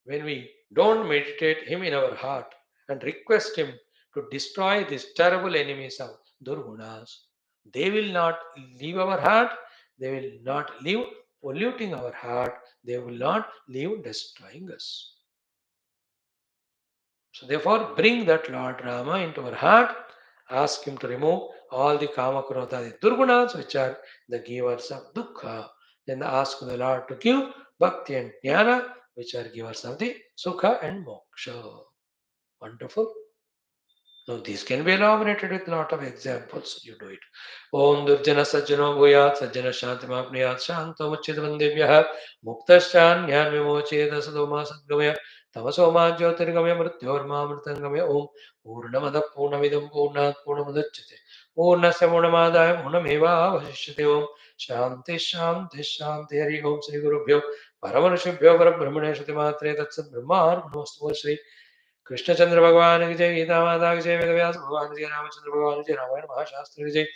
Speaker 1: when we don't meditate Him in our heart and request Him to destroy these terrible enemies of Durgunas, they will not leave our heart, they will not leave polluting our heart, they will not leave destroying us. So therefore, bring that Lord Rama into our heart, ask Him to remove all the Kama Krodha, the Durgunas, which are the givers of Dukkha. Then ask the Lord to give Bhakti and Jnana, which are givers of the Sukha and Moksha. Wonderful. Now, these can be elaborated with a lot of examples. You do it. Om Durjana Sajjano Bhuyat Sajjana Shantimapniyat Shanto Machidvandebhyah Muktasthanyam Vimocheda Sadoma Sadgamaya Tamasoma Jyotirgamaya Mrityorma Mritangamaya Om Purnamada Purnamidam Purnat Purnamudachyate Purnasya Purnamadaya Purnameva Vasishyate Om Shanti Shanti Shanti Hari Om Sri Gurubhyo Paramanushabhyo Parabrahmane Shruti Matre Tatsat Brahman Namastu Shri Krishnachandra भगवान की जय, गीता माता की जय, वेदव्यास भगवान की जय, रामचंद्र भगवान की जय, रामायण महाशास्त्र की जय,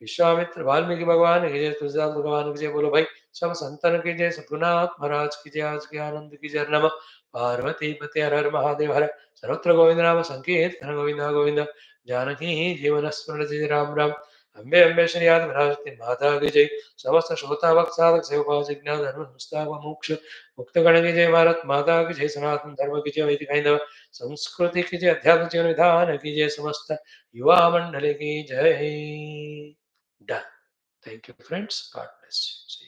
Speaker 1: विश्वामित्र वाल्मीकि भगवान की जय, तुलसीदास भगवान की जय। बोलो भाई सब संतन की जय, सद्गुरुनाथ महाराज की जय। आज के आनंद की जय। नमः पार्वती पते हर हर महादेव हर। सर्वत्र गोविंद नाम संकीर्तन गोविंद गोविंद। जानकी जीवन स्मरण जय राम राम। अम्बे अम्बे श्री आदि माता की जय। समस्त श्रोता भक्त साधक सेवका जिज्ञास धर्म संस्थापक मोक्ष मुक्त गण की जय। भारत माता की जय। सनातन धर्म की जय। वैदिक हैंदव संस्कृति की जय। अध्यात्म जीवन विधान की जय। समस्त युवा मंडल की जय। Done. Thank you, friends. God bless you. See you.